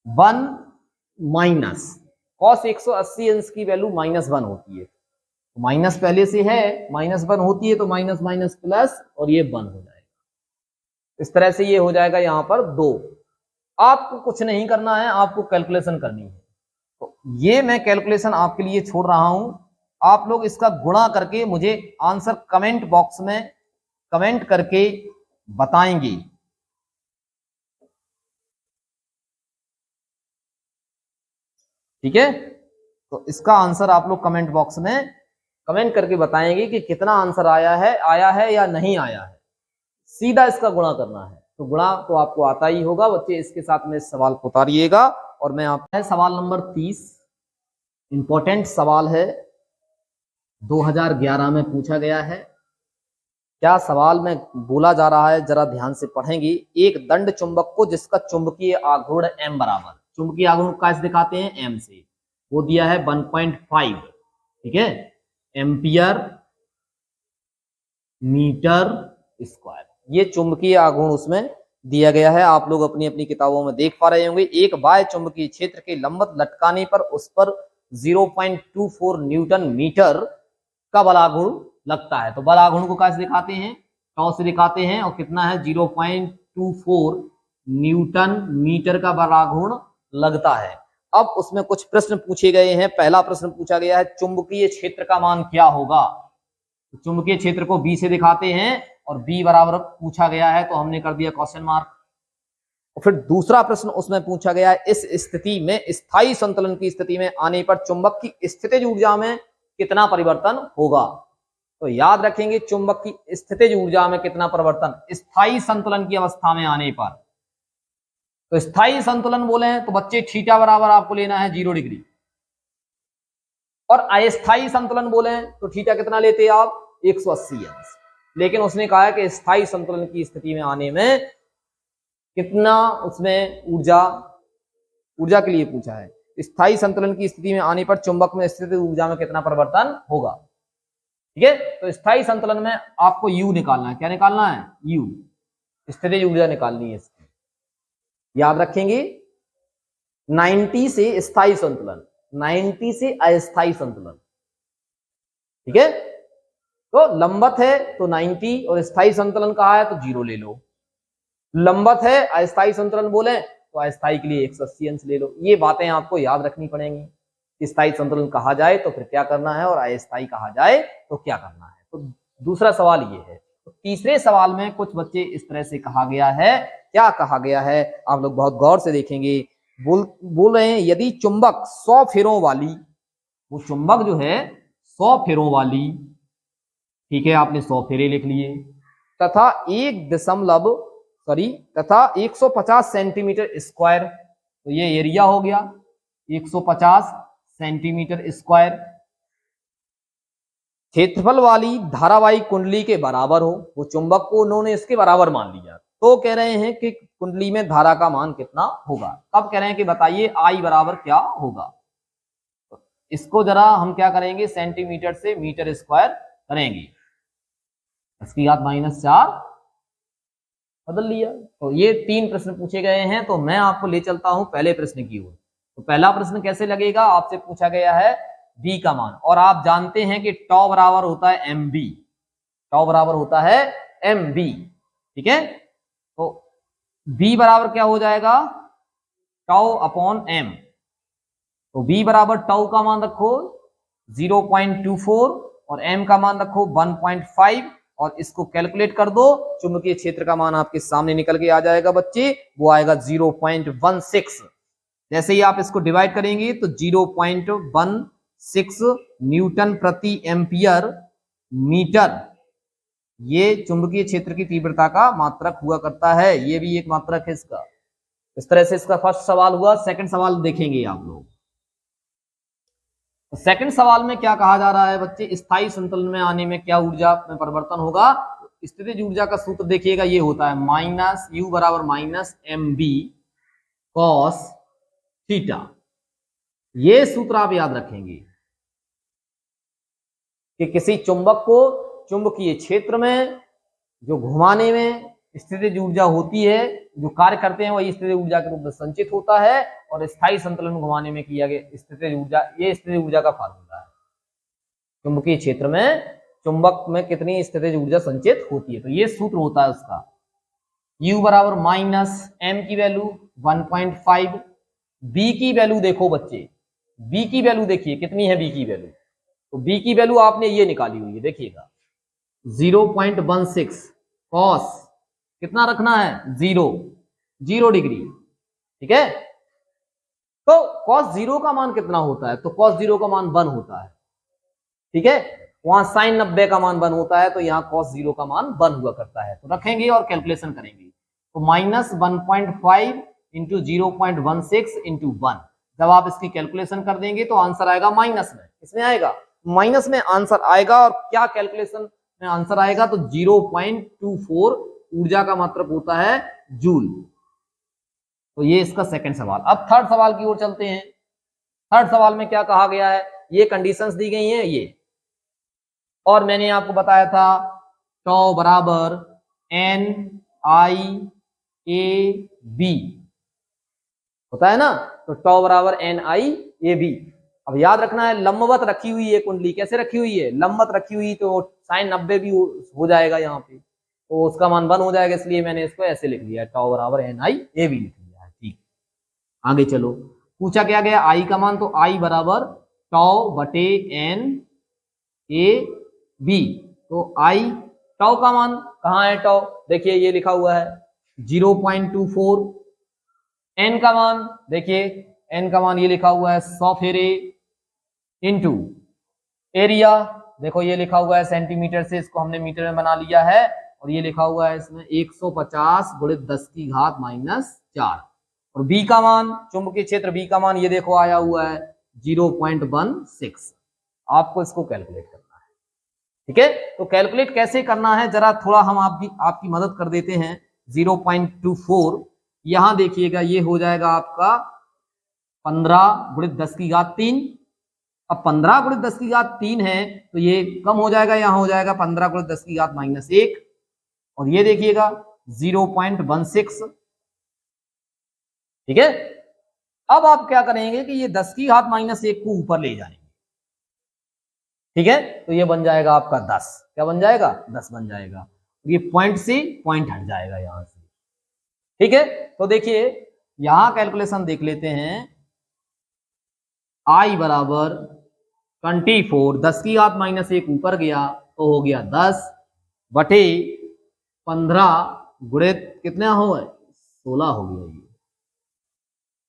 1 माइनस कॉस 180 अंश की वैल्यू -1 होती है, तो माइनस पहले से है, -1 होती है तो माइनस माइनस प्लस और ये 1 हो जाएगा, इस तरह से ये हो जाएगा यहाँ पर 2। आपको कुछ नहीं करना है, आपको कैलकुलेशन करनी है, तो ये मैं कैलकुलेशन आपके लिए छोड़ रहा हूं, आप लोग इसका गुणा करके मुझे आंसर कमेंट बॉक्स में कमेंट करके बताएंगे। ठीक है, तो इसका आंसर आप लोग कमेंट बॉक्स में कमेंट करके बताएंगे कि कितना आंसर आया है या नहीं आया है। सीधा इसका गुणा करना है, तो गुणा तो आपको आता ही होगा बच्चे। इसके साथ में इस सवाल को उतारिएगा और मैं आप सवाल नंबर 30, इंपॉर्टेंट सवाल है, 2011 में पूछा गया है। क्या सवाल में बोला जा रहा है, जरा ध्यान से पढ़ेंगे। एक दंड चुंबक को जिसका चुंबकीय आघूर्ण m बराबर, चुंबकीय आघूर्ण कैसे दिखाते हैं, m से, वो दिया है 1.5, ठीक है, एम्पियर मीटर स्क्वायर, ये चुंबकीय आघूर्ण उसमें दिया गया है, आप लोग अपनी अपनी किताबों में देख पा रहे होंगे। एक बाह्य चुंबकीय क्षेत्र के लंबवत लटकाने पर उस पर 0.24 न्यूटन मीटर का बलाघूर्ण लगता है। तो बलाघूर्ण को कैसे दिखाते हैं, टॉ से दिखाते हैं, और कितना है 0.24 न्यूटन मीटर का बलाघूर्ण लगता है। अब उसमें कुछ प्रश्न पूछे गए हैं। पहला प्रश्न पूछा गया है, चुंबकीय क्षेत्र का मान क्या होगा। चुंबकीय क्षेत्र को बी से दिखाते हैं और बी बराबर पूछा गया है, तो हमने कर दिया क्वेश्चन मार्क। और फिर दूसरा प्रश्न उसमें पूछा गया है, इस स्थिति में, स्थायी संतुलन की स्थिति में आने पर चुंबक की स्थितिज ऊर्जा में कितना परिवर्तन होगा। तो याद रखेंगे, चुंबक की स्थितिज ऊर्जा में कितना परिवर्तन, स्थायी संतुलन की अवस्था में आने पर। तो स्थायी संतुलन बोले हैं तो बच्चे थीटा बराबर आपको लेना है 0 डिग्री, और अस्थायी संतुलन बोले हैं तो थीटा कितना लेते हैं आप, 180 अंश। लेकिन उसने कहा है कि स्थायी संतुलन की स्थिति में आने में कितना, उसमें ऊर्जा के लिए पूछा है। स्थायी संतुलन की स्थिति में आने पर चुंबक में स्थित ऊर्जा में कितना परिवर्तन होगा। ठीक है, तो स्थायी संतुलन में आपको U निकालना है। क्या निकालना है, U, स्थितिज ऊर्जा निकालनी है इसकी। याद रखेंगे, 90 से स्थायी संतुलन, 90 से अस्थायी संतुलन। ठीक है, तो लंबवत है तो 90 और स्थायी संतुलन कहा है तो 0 ले लो। लंबवत है, अस्थायी संतुलन बोले तो अस्थायी के लिए 180 अंश ले लो। ये बातें आपको याद रखनी पड़ेंगी। स्थायी संतुलन कहा जाए तो फिर क्या करना है, और अस्थायी कहा जाए तो क्या करना है। तो दूसरा सवाल ये है। तो तीसरे सवाल में कुछ बच्चे इस तरह से कहा गया है, क्या कहा गया है, आप लोग बहुत गौर से देखेंगे। बोल रहे हैं, यदि चुंबक 100 फेरों वाली, वो चुंबक जो है 100 फेरों वाली, ठीक है, आपने 100 फेरे लिख लिए, तथा 150 सेंटीमीटर स्क्वायर। तो ये एरिया हो गया 150 सेंटीमीटर स्क्वायर। क्षेत्रफल वाली धारावाहिक कुंडली के बराबर हो, वो चुंबक को उन्होंने इसके बराबर मान लिया, तो कह रहे हैं कि कुंडली में धारा का मान कितना होगा। अब कह रहे हैं कि बताइए आई बराबर क्या होगा। इसको जरा हम क्या करेंगे, सेंटीमीटर से मीटर स्क्वायर करेंगे, इसकी घात -4 बदल लिया। तो ये 3 प्रश्न पूछे गए हैं, तो मैं आपको ले चलता हूं पहले प्रश्न की ओर। तो पहला प्रश्न कैसे लगेगा, आपसे पूछा गया है बी का मान, और आप जानते हैं कि टॉ बराबर होता है एम बी, टॉ बराबर होता है एम बी, ठीक है। तो बी बराबर क्या हो जाएगा, टॉ अपॉन एम। तो बी बराबर टॉ का मान रखो 0.24 और एम का मान रखो 1.5 और इसको कैलकुलेट कर दो। चुंबकीय क्षेत्र का मान आपके सामने निकल के आ जाएगा बच्चे, वो आएगा 0.16। जैसे ही आप इसको डिवाइड करेंगे तो 0.16 न्यूटन प्रति एम्पियर मीटर, ये चुंबकीय क्षेत्र की तीव्रता का मात्रक हुआ करता है। ये भी एक मात्रक है इसका। इस तरह से इसका फर्स्ट सवाल हुआ। सेकंड सवाल देखेंगे आप लोग। सेकंड सवाल में क्या कहा जा रहा है बच्चे, स्थायी संतुलन में आने में क्या ऊर्जा में परिवर्तन होगा। स्थितिज ऊर्जा का सूत्र देखिएगा, ये होता है -U बराबर -mb cos थीटा। ये सूत्र आप याद रखेंगे कि किसी चुंबक को चुंबकीय क्षेत्र में जो घुमाने में स्थितिज ऊर्जा होती है, जो कार्य करते हैं वही स्थितिज ऊर्जा के रूप में संचित होता है, और स्थायी संतुलन घुमाने में किया गया स्थितिज ऊर्जा, ये स्थितिज ऊर्जा का फार्मूला है। चुंबकीय क्षेत्र में चुंबक में कितनी स्थितिज ऊर्जा संचित होती है, तो ये सूत्र होता है उसका। U बराबर -m की वैल्यू 1.5। B की वैल्यू देखो बच्चे, B की वैल्यू देखिए कितनी है, B की वैल्यू, तो B की वैल्यू आपने ये निकाली हुई है, देखिएगा 0.16 cos कितना रखना है, 0 डिग्री, ठीक है। तो cos 0 का मान कितना होता है, तो cos 0 का मान 1 होता है, ठीक है। वहां sin 90 का मान 1 होता है, तो यहाँ cos 0 का मान 1 हुआ करता है। तो रखेंगे और कैलकुलेशन करेंगे, तो -1.5 इंटू 0.16 इंटू 1। जब आप इसकी कैलकुलेशन कर देंगे तो आंसर आएगा माइनस में, इसमें आएगा माइनस में आंसर आएगा। और क्या कैलकुलेशन में आंसर आएगा, तो 0.24 ऊर्जा का मात्रक होता है जूल। तो ये इसका सेकंड सवाल। अब थर्ड सवाल की ओर चलते हैं। थर्ड सवाल में क्या कहा गया है, ये कंडीशंस दी गई हैं ये, और मैंने आपको बताया था टॉ बराबर NiAb होता है ना, तो टॉ बराबर NiAb। अब याद रखना है लंबवत रखी हुई है कुंडली, कैसे रखी हुई है, लंबवत रखी हुई, तो sin 90 भी हो जाएगा यहाँ पे, तो उसका मान 1 हो जाएगा, इसलिए मैंने इसको ऐसे लिख लिया, टॉ बराबर NiAb लिख लिया है। ठीक, आगे चलो। पूछा क्या गया आई का मान, तो आई बराबर टॉ बटे NaB। तो आई टॉ का मान कहाँ है, टॉ देखिए ये लिखा हुआ है 0.24। एन का मान देखिए, एन का मान ये लिखा हुआ है 100 फेरे इंटू एरिया, देखो ये लिखा हुआ है सेंटीमीटर से, इसको हमने मीटर में बना लिया है, और ये लिखा हुआ है इसमें 150 गुणित 10 की घात -4। और बी का मान, चुंबकीय क्षेत्र बी का मान ये देखो आया हुआ है 0.16। आपको इसको कैलकुलेट करना है, ठीक है। तो कैलकुलेट कैसे करना है, जरा थोड़ा हम आपकी मदद कर देते हैं। 0.24 यहां देखिएगा, ये हो जाएगा आपका 15 गुणित 10 की घात 3। अब 15 गुणित 10 की घात 3 है, तो ये कम हो जाएगा, यहां हो जाएगा 15 गुणित 10 की घात -1, और ये देखिएगा 0.16, ठीक है। अब आप क्या करेंगे कि ये 10 की घात -1 को ऊपर ले जाएंगे, ठीक है, तो ये बन जाएगा आपका 10। क्या बन जाएगा, 10 बन जाएगा। ये पॉइंट से पॉइंट हट जाएगा यहां से, ठीक है। तो देखिए यहां कैलकुलेशन देख लेते हैं, आई बराबर 24, 10 की घात -1 ऊपर गया तो हो गया 10 बटे 15 गुणित कितना हो गए 16 हो गया ये,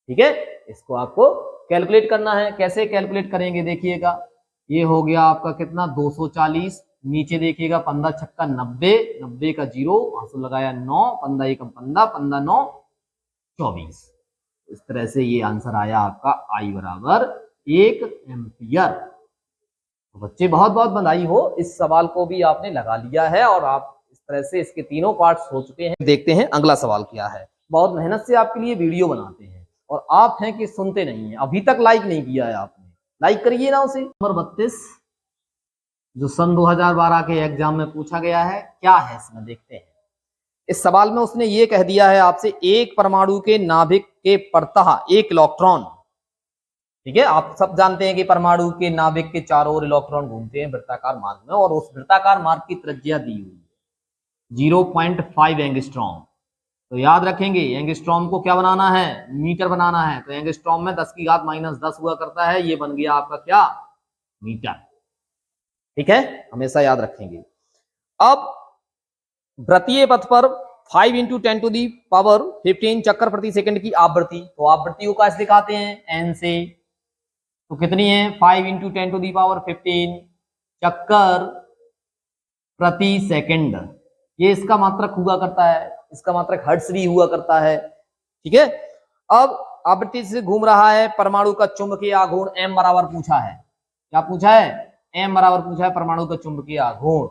ठीक है। इसको आपको कैलकुलेट करना है, कैसे कैलकुलेट करेंगे देखिएगा, ये हो गया आपका कितना 240 नीचे देखिएगा 15 छक्का 90, 90 का 0, आंसर लगाया 9, 15 एकम 15, 15 9 24। इस तरह से ये आंसर आया आपका आई बराबर 1 एम्पियर। तो बच्चे बहुत बहुत बधाई हो, इस सवाल को भी आपने लगा लिया है और आप इस तरह से इसके तीनों पार्ट्स हो चुके हैं। देखते हैं अगला सवाल क्या है। बहुत मेहनत से आपके लिए वीडियो बनाते हैं और आप हैं कि सुनते नहीं हैं। अभी तक लाइक नहीं किया है आपने, लाइक करिए ना उसे। नंबर 32 जो सन 2012 के एग्जाम में पूछा गया है, क्या है इसमें देखते हैं। इस सवाल में उसने ये कह दिया है आपसे, एक परमाणु के नाभिक के परतः एक इलेक्ट्रॉन, ठीक है, आप सब जानते हैं कि परमाणु के नाभिक के चारों ओर इलेक्ट्रॉन घूमते हैं वृत्ताकार मार्ग में, और उस वृत्ताकार मार्ग की त्रिज्या दी हुई है 0.5 एंगस्ट्रॉम। तो याद रखेंगे एंगस्ट्रॉम को क्या बनाना है, मीटर बनाना है। तो एंगस्ट्रॉम में 10 की घात -10 हुआ करता है, ये बन गया आपका क्या, मीटर। ठीक है, हमेशा याद रखेंगे। अब वृत्तीय पथ पर 5 × 10⁻15 चक्कर प्रति सेकंड की आवृत्ति, तो आवृत्ति को कैसे दिखाते हैं, एन से। तो कितनी है, 5 × 10⁻15 चक्कर प्रति सेकंड। ये इसका मात्रक हुआ करता है, इसका मात्रक हर्ट्ज भी हुआ करता है। ठीक है, अब आवृत्ति से घूम रहा है, परमाणु का चुंबकीय आघूर्ण m बराबर पूछा है। क्या पूछा है, m बराबर पूछा है परमाणु का चुंबकीय आघूर्ण।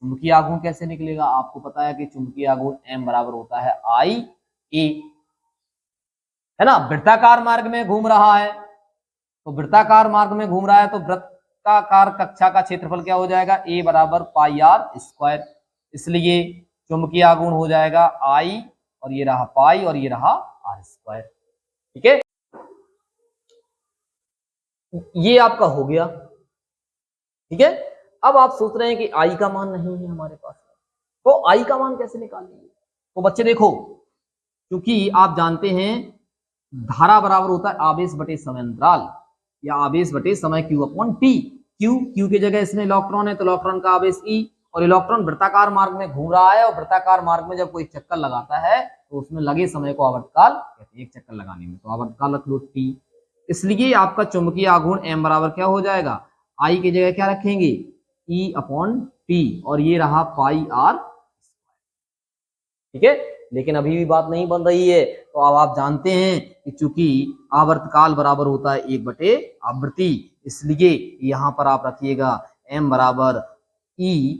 चुंबकीय आघूर्ण कैसे निकलेगा, आपको पता है कि चुंबकीय आघूर्ण m बराबर होता है I A, है ना। वृत्ताकार मार्ग में घूम रहा है, तो वृत्ताकार मार्ग में घूम रहा है तो वृत्ताकार कक्षा का क्षेत्रफल क्या हो जाएगा, a बराबर πr²। इसलिए चुंबकीय आघूर्ण हो जाएगा I, और ये रहा पाई और ये रहा r²। ठीक है, ये आपका हो गया। ठीक है, अब आप सोच रहे हैं कि I का मान नहीं है हमारे पास, तो I का मान कैसे निकालेंगे। तो बच्चे देखो, क्योंकि आप जानते हैं धारा बराबर होता है आवेश बटे समय अंतराल, या आवेश बटे समय q/t। q की जगह इसमें इलेक्ट्रॉन है तो इलेक्ट्रॉन का आवेश e, और इलेक्ट्रॉन वृत्ताकार मार्ग में घूम रहा है, और वृत्ताकार मार्ग में जब कोई चक्कर लगाता है तो उसमें लगे समय को आवर्तकाल कहते हैं, एक चक्कर लगाने में, तो आवर्तकाल रख लो t। इसलिए आपका चुंबकीय आघूर्ण m बराबर क्या हो जाएगा, I की जगह क्या रखेंगे, E/t, और ये रहा πr²। ठीक है, लेकिन अभी भी बात नहीं बन रही है। तो अब आप जानते हैं कि चूंकि आवर्तकाल बराबर होता है 1/आवृत्ति, इसलिए यहां पर आप रखिएगा m बराबर E,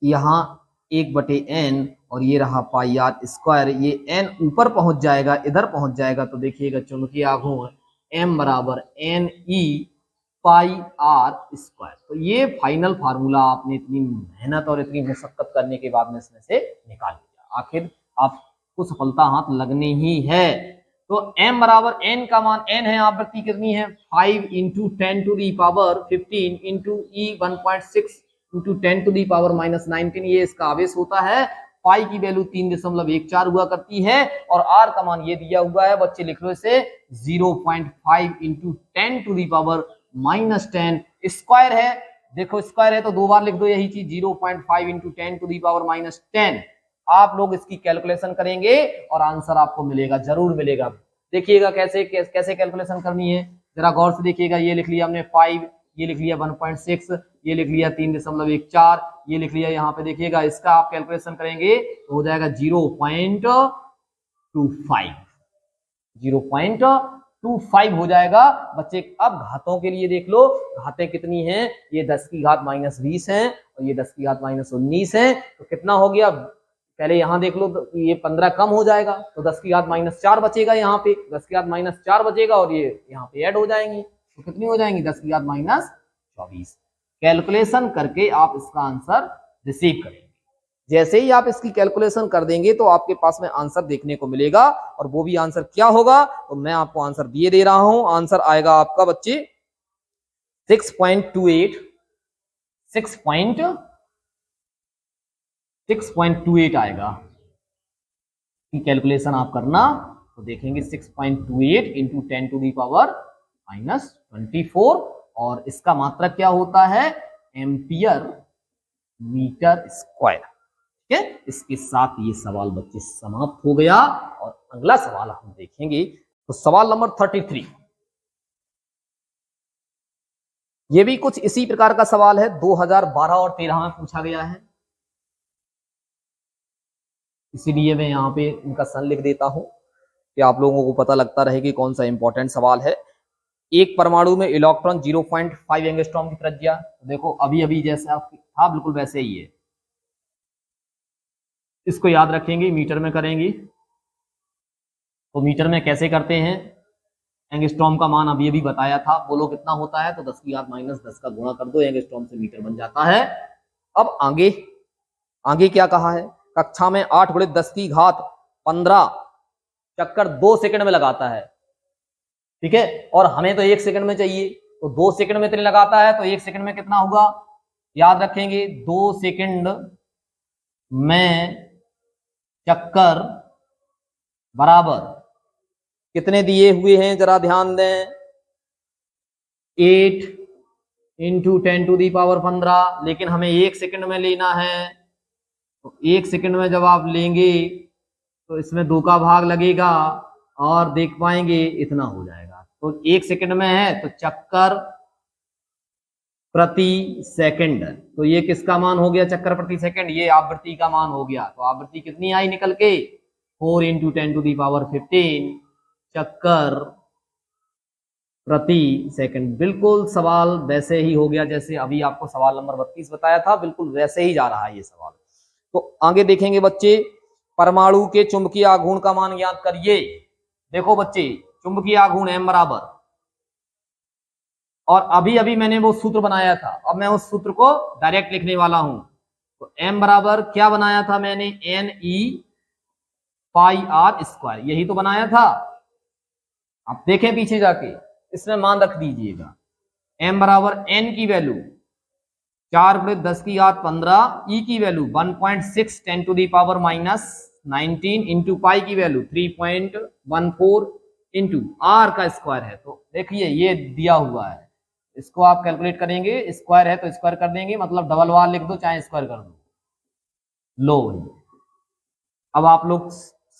यहाँ 1/n, और ये रहा πr²। ये n ऊपर पहुंच जाएगा, इधर पहुंच जाएगा, तो देखिएगा चुंबकीय आघूर्ण m बराबर ne πr²। तो ये फाइनल फार्मूला आपने इतनी मेहनत और इतनी मशक्कत करने के बाद में इसमें से निकाल लिया। आखिर आपको सफलता हाथ लगनी ही है। तो m बराबर n का मान, n है आवृत्ति कितनी है, 5 × 10⁻15 × e 1.6 × 10⁻−19, ये इसका आवेश होता है। पाई की वैल्यू 3.14 हुआ करती है, और r का मान ये दिया हुआ है, बच्चे लिख लो इसे 0.5 × 10⁻−10 स्क्वायर है। देखो स्क्वायर है तो दो बार लिख दो यही चीज, 0.5 × 10⁻10। आप लोग इसकी कैलकुलेशन करेंगे और आंसर आपको मिलेगा, जरूर मिलेगा। देखिएगा कैसे कैसे कैलकुलेशन करनी है, जरा गौर से देखिएगा। ये लिख लिया हमने 5, ये लिख लिया 1.6, ये लिख लिया 3.14, ये लिख लिया। यहाँ पे देखिएगा इसका आप कैलकुलेशन करेंगे तो हो जाएगा 0.25 हो जाएगा। बच्चे अब घातों के लिए देख लो, घातें कितनी हैं, ये 10 की घात -20 है और ये 10 की घात -19 है। तो कितना हो गया, पहले यहाँ देख लो, तो ये 15 कम हो जाएगा तो 10 की घात -4 बचेगा, यहाँ पे 10 की घात -4 बचेगा, और ये यहाँ पे ऐड हो जाएंगी, तो कितनी हो जाएंगी, 10 की घात -24। कैलकुलेशन करके आप इसका आंसर रिसीव करेंगे। जैसे ही आप इसकी कैलकुलेशन कर देंगे तो आपके पास में आंसर देखने को मिलेगा, और वो भी आंसर क्या होगा, तो मैं आपको आंसर दिए दे रहा हूं। आंसर आएगा आपका बच्चे 6.28 आएगा। कैलकुलेशन आप करना तो देखेंगे 6.28 × 10⁻24, और इसका मात्रक क्या होता है, एम्पियर मीटर स्क्वायर। ठीक है, इसके साथ ये सवाल बच्चे समाप्त हो गया, और अगला सवाल हम देखेंगे। तो सवाल नंबर 33, ये भी कुछ इसी प्रकार का सवाल है, 2012 और 13 में पूछा गया है, इसीलिए मैं यहाँ पे इनका सन लिख देता हूं कि आप लोगों को पता लगता रहे कि कौन सा इंपॉर्टेंट सवाल है। एक परमाणु में इलेक्ट्रॉन 0.5 एंगस्ट्रॉम की त्रिज्या, देखो अभी अभी जैसा था बिल्कुल वैसे ही है। इसको याद रखेंगे, मीटर में करेंगे तो मीटर में कैसे करते हैं, एंगस्ट्रॉम का मान अभी अभी बताया था, बोलो कितना होता है, तो 10 की घात -10 का गुणा कर दो, एंगस्ट्रॉम से मीटर बन जाता है। अब आगे आगे क्या कहा है, कक्षा में 8 × 10 की घात 15 चक्कर 2 सेकंड में लगाता है, ठीक है, और हमें तो 1 सेकंड में चाहिए, तो 2 सेकंड में इतने लगाता है, तो 1 सेकंड में कितना होगा, याद रखेंगे 2 सेकंड में चक्कर बराबर कितने दिए हुए हैं, जरा ध्यान दें, 8 × 10⁻15, लेकिन हमें 1 सेकंड में लेना है, तो 1 सेकंड में जब आप लेंगे तो इसमें 2 का भाग लगेगा और देख पाएंगे इतना हो जाएगा, तो 1 सेकंड में है तो चक्कर प्रति सेकंड, तो ये किसका मान हो गया, चक्कर प्रति सेकंड, ये आवृत्ति का मान हो गया, तो आवृत्ति कितनी आई निकल के, 4 × 10⁻15 चक्कर प्रति सेकंड। बिल्कुल सवाल वैसे ही हो गया जैसे अभी आपको सवाल नंबर 32 बताया था, बिल्कुल वैसे ही जा रहा है ये सवाल। तो आगे देखेंगे बच्चे, परमाणु के चुंबकीय आघूर्ण का मान ज्ञात करिए। देखो बच्चे, चुंबकीय आघूर्ण m बराबर, और अभी अभी मैंने वो सूत्र बनाया था, अब मैं उस सूत्र को डायरेक्ट लिखने वाला हूं। तो m बराबर क्या बनाया था मैंने, NE πr², यही तो बनाया था। आप देखें पीछे जाके, इसमें मान रख दीजिएगा, m बराबर n की वैल्यू 4 × 10 की घात 15, e की वैल्यू 1.6 10⁻⁻19 इंटू पाई की वैल्यू 3.14 इंटू r का स्क्वायर है। तो देखिए ये दिया हुआ है, इसको आप कैलकुलेट करेंगे, स्क्वायर है तो स्क्वायर कर देंगे, मतलब डबल वार लिख दो चाहे स्क्वायर कर दो, लो। अब आप लोग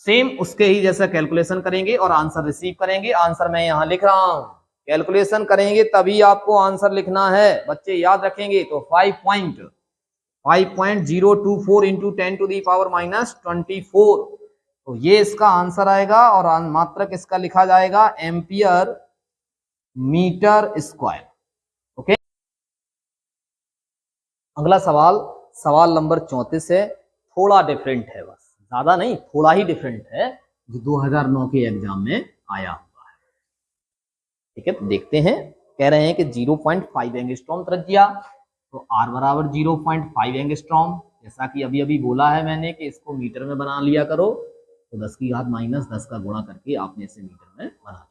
सेम उसके ही जैसा कैलकुलेशन करेंगे और आंसर रिसीव करेंगे। आंसर मैं यहां लिख रहा हूं, कैलकुलेशन करेंगे तभी आपको आंसर लिखना है बच्चे, याद रखेंगे। तो 5.024 इंटू 10⁻⁻24, तो ये इसका आंसर आएगा, और मात्रक इसका लिखा जाएगा एम्पियर मीटर स्क्वायर। ओके, अगला सवाल, सवाल नंबर 34 है, थोड़ा डिफरेंट है, बस ज्यादा नहीं, थोड़ा ही डिफरेंट है, जो 2009 के एग्जाम में आया हुआ है। ठीक है, तो देखते हैं, कह रहे हैं कि 0.5 एंगस्ट्रॉम त्रिज्या, तो r बराबर 0.5 एंगस्ट्रॉम, जैसा कि अभी अभी बोला है मैंने कि इसको मीटर में बना लिया करो, तो 10 की घात -10 का गुणा करके आपने इसे मीटर में बना लिया।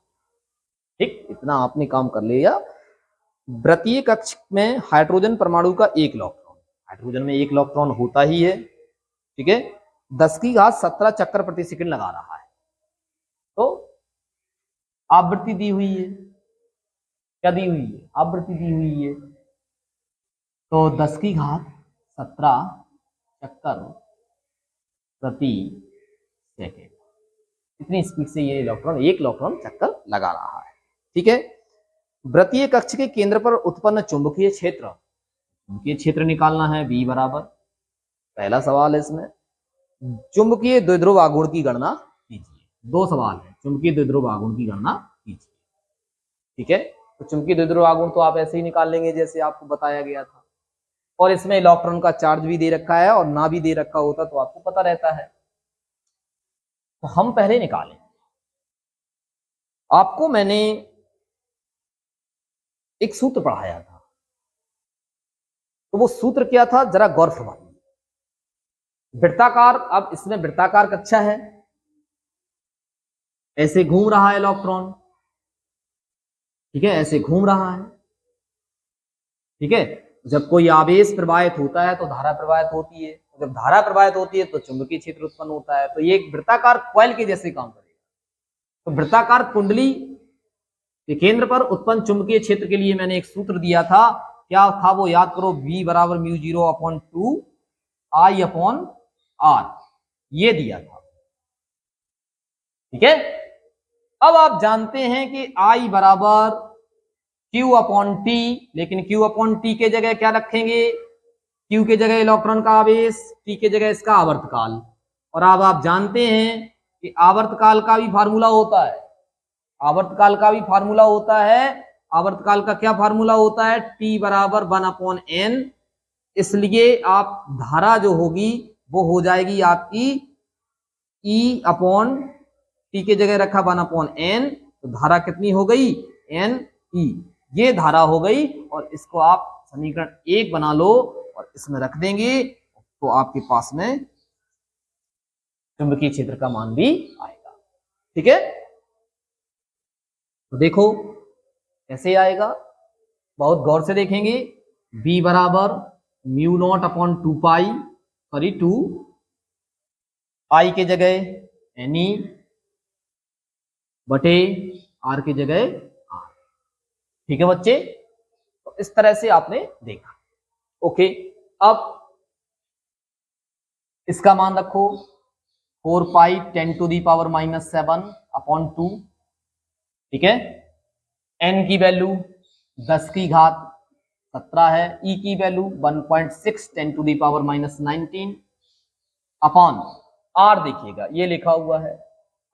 ठीक, इतना आपने काम कर लिया। वृत्तीय कक्ष में हाइड्रोजन परमाणु का 1 इलेक्ट्रॉन, हाइड्रोजन में 1 इलेक्ट्रॉन होता ही है, ठीक है, 10 की घात 17 चक्कर प्रति सेकंड लगा रहा है। तो आवृत्ति दी हुई है, क्या दी हुई है, आवृत्ति दी हुई है, तो 10 की घात 17 चक्कर प्रति सेकंड, इतनी स्पीड से ये इलेक्ट्रॉन, 1 इलेक्ट्रॉन चक्कर लगा रहा है। ठीक है, वृत्तीय कक्ष के केंद्र पर उत्पन्न चुंबकीय क्षेत्र निकालना है, B बराबर, पहला सवाल है इसमें, चुंबकीय द्विध्रुव आघूर्ण की गणना कीजिए। 2 सवाल है, चुंबकीय द्विध्रुव आघूर्ण की गणना कीजिए। ठीक है, तो चुंबकीय द्विध्रुव आघूर्ण तो आप ऐसे ही निकाल लेंगे जैसे आपको बताया गया था, और इसमें इलेक्ट्रॉन का चार्ज भी दे रखा है, और ना भी दे रखा होता तो आपको पता रहता है। तो हम पहले निकालें, आपको मैंने एक सूत्र पढ़ाया था, तो वो सूत्र क्या था, जरा गौर फरमाइए। वृत्ताकार, अब इसमें वृत्ताकार कक्षा है, ऐसे घूम रहा है इलेक्ट्रॉन, ठीक है, ऐसे घूम रहा है, ठीक है, जब कोई आवेश प्रवाहित होता है तो धारा प्रवाहित होती है, जब धारा प्रवाहित होती है तो चुंबकीय क्षेत्र उत्पन्न होता है, तो ये एक वृत्ताकार कॉइल के जैसे काम करेगा। तो वृत्ताकार कुंडली के केंद्र पर उत्पन्न चुंबकीय क्षेत्र के लिए मैंने एक सूत्र दिया था, क्या था वो याद करो, V बराबर μ0/2 I/r, ये दिया था। ठीक है, अब आप जानते हैं कि I बराबर Q अपॉन टी, लेकिन Q अपॉन टी के जगह क्या रखेंगे, Q के जगह इलेक्ट्रॉन का आवेश, T के जगह इसका आवर्तकाल। और अब आप जानते हैं कि आवर्तकाल का भी फार्मूला होता है, आवर्तकाल का भी फार्मूला होता है। आवर्तकाल का क्या फार्मूला होता है, T बराबर 1/n। इसलिए आप धारा जो होगी वो हो जाएगी आपकी E अपॉन टी के जगह रखा 1/n, तो धारा कितनी हो गई, NE। ये धारा हो गई और इसको आप समीकरण 1 बना लो और इसमें रख देंगे तो आपके पास में चुंबकीय क्षेत्र का मान भी आएगा। ठीक है, तो देखो कैसे आएगा, बहुत गौर से देखेंगे। B बराबर म्यू नॉट अपॉन 2 I के जगह NE बटे R की जगह R। ठीक है बच्चे, तो इस तरह से आपने देखा। ओके, अब इसका मान रखो 4 पाई 10⁻⁻7 अपॉन 2। ठीक है, n की वैल्यू 10 की घात 17 है, e की वैल्यू 1.6 10⁻⁻19 अपॉन r। देखिएगा ये लिखा हुआ है,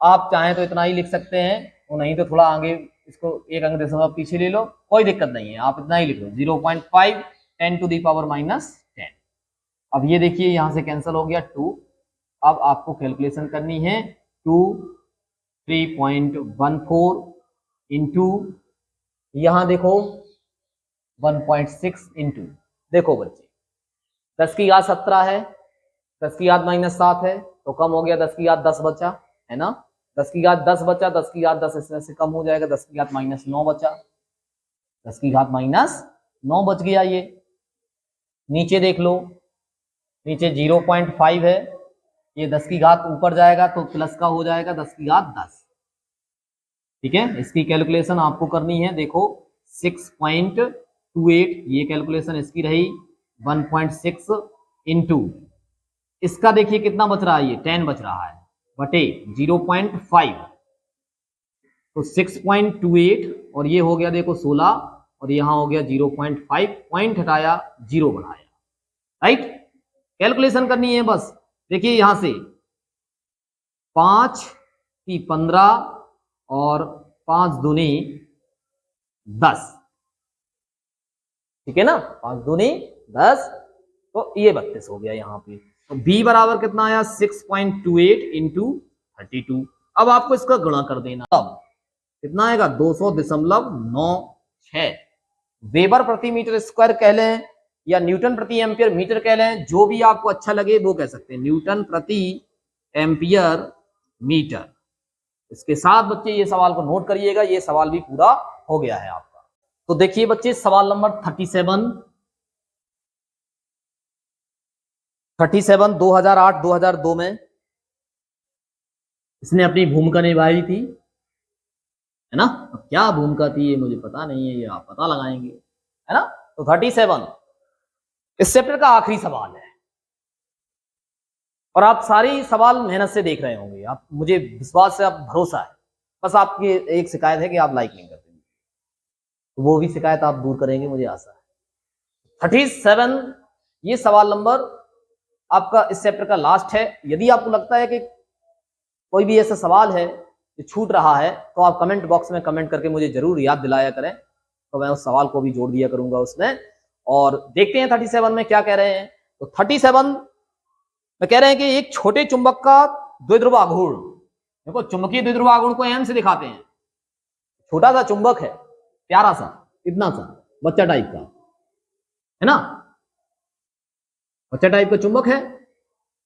आप चाहें तो इतना ही लिख सकते हैं और नहीं तो थोड़ा आगे इसको एक अंक दशमलव पीछे ले लो, कोई दिक्कत नहीं है, आप इतना ही लिख लो 0.5 10⁻�10। अब ये देखिए यहां से कैंसिल हो गया 2। अब आपको कैलकुलेशन करनी है 2 3.14 इंटू, यहां देखो 1.6 इंटू, देखो बच्चे 10 की घात 17 है, 10 की घात -7 है, तो कम हो गया 10 की घात 10 बचा है ना, 10 की घात 10 बचा, 10 की घात 10 इसमें से कम हो जाएगा, 10 की घात -9 बचा, 10 की घात -9 बच गया। ये नीचे देख लो, नीचे 0.5 है, ये 10 की घात ऊपर जाएगा तो प्लस का हो जाएगा 10 की घात 10। ठीक है, इसकी कैलकुलेशन आपको करनी है, देखो 6.28, ये कैलकुलेशन इसकी रही 1.6 इंटू, इसका देखिए कितना बच रहा है, ये 10 बच रहा है बटे 0.5, तो 6.28 और ये हो गया देखो 16 और यहां हो गया 0.5, पॉइंट हटाया 0 बढ़ाया। राइट, कैलकुलेशन करनी है बस। देखिए यहां से 5 की 15 और 5 दूनी 10, ठीक है ना, 5 दूनी 10, तो ये 32 हो गया यहाँ पे। तो B बराबर कितना आया 6.28 इंटू 32। अब आपको इसका गुणा कर देना, अब कितना आएगा 200.96 वेबर प्रति मीटर स्क्वायर कह लें या न्यूटन प्रति एम्पियर मीटर कह लें, जो भी आपको अच्छा लगे वो कह सकते हैं, न्यूटन प्रति एम्पियर मीटर। इसके साथ बच्चे ये सवाल को नोट करिएगा, ये सवाल भी पूरा हो गया है आपका। तो देखिए बच्चे सवाल नंबर 37 2008-2002 में इसने अपनी भूमिका निभाई थी, है ना। अब क्या भूमिका थी ये मुझे पता नहीं है, ये आप पता लगाएंगे, है ना। तो 37 इस चैप्टर का आखिरी सवाल है और आप सारी सवाल मेहनत से देख रहे होंगे, आप मुझे विश्वास से, आप भरोसा है, बस आपकी एक शिकायत है कि आप लाइक नहीं करते, तो वो भी शिकायत आप दूर करेंगे मुझे आशा है। 37 ये सवाल नंबर आपका इस चैप्टर का लास्ट है। यदि आपको लगता है कि कोई भी ऐसा सवाल है जो छूट रहा है तो आप कमेंट बॉक्स में कमेंट करके मुझे जरूर याद दिलाया करें, तो मैं उस सवाल को भी जोड़ दिया करूंगा उसमें। और देखते हैं 37 में क्या कह रहे हैं। तो 37 में कह रहे हैं कि एक छोटे चुंबक का द्विध्रुव आघूर्ण, देखो चुंबकीय द्विध्रुव आघूर्ण को एम से दिखाते हैं, छोटा सा चुंबक है, प्यारा सा, इतना सा बच्चा टाइप का, है ना, बच्चा टाइप का चुंबक है,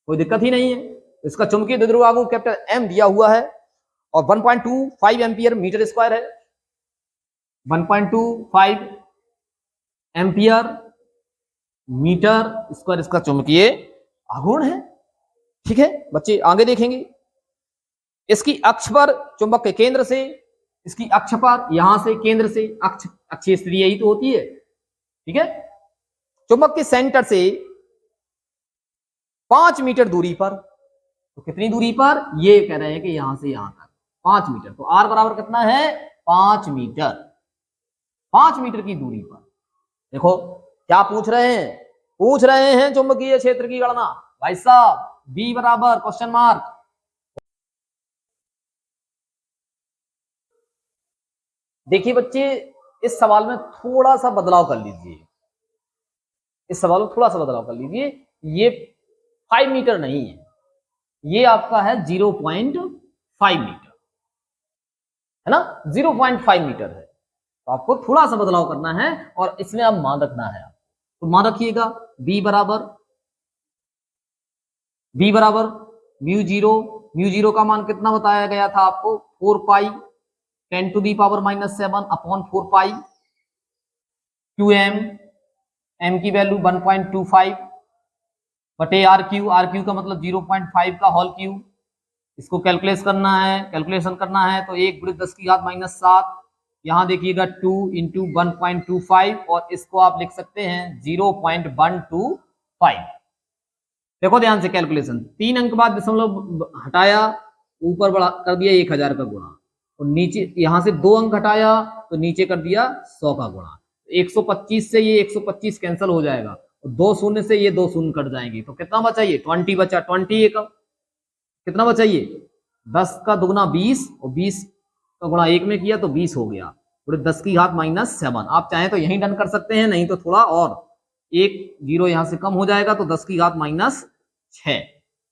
कोई दिक्कत ही नहीं है। इसका चुंबकीय द्विध्रुव आघूर्ण कैपिटल एम दिया हुआ है और 1.25 एम्पियर मीटर स्क्वायर है, 1.25 एम्पियर मीटर स्क्वायर इसका चुंबकीय आघूर्ण है। ठीक है बच्चे, आगे देखेंगे इसकी अक्ष पर चुंबक के केंद्र से, इसकी अक्ष पर यहां से केंद्र से, अक्ष अक्षीय स्थिति यही तो होती है, ठीक है, चुंबक के सेंटर से 5 मीटर दूरी पर, तो कितनी दूरी पर, ये कह रहे हैं कि यहां से यहां तक 5 मीटर, तो r बराबर कितना है 5 मीटर। 5 मीटर की दूरी पर। देखो क्या पूछ रहे हैं चुंबकीय क्षेत्र की गणना। भाई साहब बी बराबर क्वेश्चन मार्क। देखिए बच्चे इस सवाल में थोड़ा सा बदलाव कर लीजिए, इस सवाल में थोड़ा सा बदलाव कर लीजिए। ये 5 मीटर नहीं है, ये आपका है 0.5 मीटर, है ना, 0.5 मीटर है। तो आपको थोड़ा सा बदलाव करना है और इसमें आप मान रखना है। तो मान रखिएगा b बराबर म्यू जीरो का मान कितना बताया गया था आपको, 4 pi 10 to the power -7 upon 4 pi QM, m की वैल्यू 1.25 बटे आर क्यू का मतलब 0.5 का होल क्यूब। इसको कैलकुलेशन करना है तो 1 × 10⁻⁷। यहां देखिएगा 2 × 1.25 और इसको आप लिख सकते हैं 0.125। देखो ध्यान से कैलकुलेशन, 3 अंक बाद दशमलव हटाया, ऊपर बढ़ा कर दिया 1000 का गुणा, और नीचे यहां से 2 अंक हटाया तो नीचे कर दिया 100 का गुणा। 125 से ये 125 कैंसिल हो जाएगा, और 2 शून्य से ये 2 शून्य कट जाएंगे, तो कितना बचा, ये 20 बचा। 20 एकम कितना बचा, ये 10 का दुगना 20 और 20 का गुणा 1 में किया तो 20 हो गया, पूरे 10⁻⁷। आप चाहें तो यहीं डन कर सकते हैं, नहीं तो थोड़ा और 1 0 यहां से कम हो जाएगा तो 10⁻⁶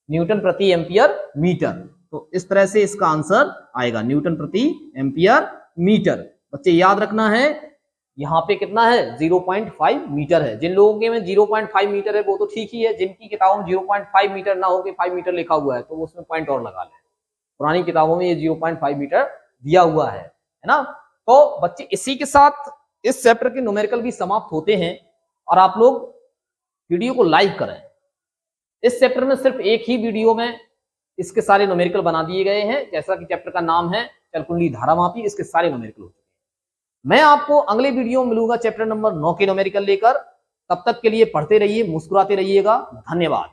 न्यूटन प्रति एम्पियर मीटर। तो इस तरह से इसका आंसर आएगा न्यूटन प्रति एम्पियर मीटर। बच्चे याद रखना है यहाँ पे कितना है, 0.5 मीटर है। जिन लोगों के में 0.5 मीटर है वो तो ठीक ही है, जिनकी किताबों में 0.5 मीटर ना हो के 5 मीटर लिखा हुआ है तो वो उसमें पॉइंट और लगा लें। पुरानी किताबों में ये 0.5 मीटर दिया हुआ है ना। तो बच्चे इसी के साथ इस चैप्टर के न्यूमेरिकल भी समाप्त होते हैं, और आप लोग वीडियो को लाइक करें। इस चैप्टर में सिर्फ एक ही वीडियो में इसके सारे न्यूमेरिकल बना दिए गए हैं, जैसा कि चैप्टर का नाम है चलकुंडली धारामापी, इसके सारे न्यूमेरिकल हो चुके हैं। मैं आपको अगले वीडियो में मिलूंगा चैप्टर नंबर 9 के न्यूमेरिकल लेकर। तब तक के लिए पढ़ते रहिए, मुस्कुराते रहिएगा। धन्यवाद।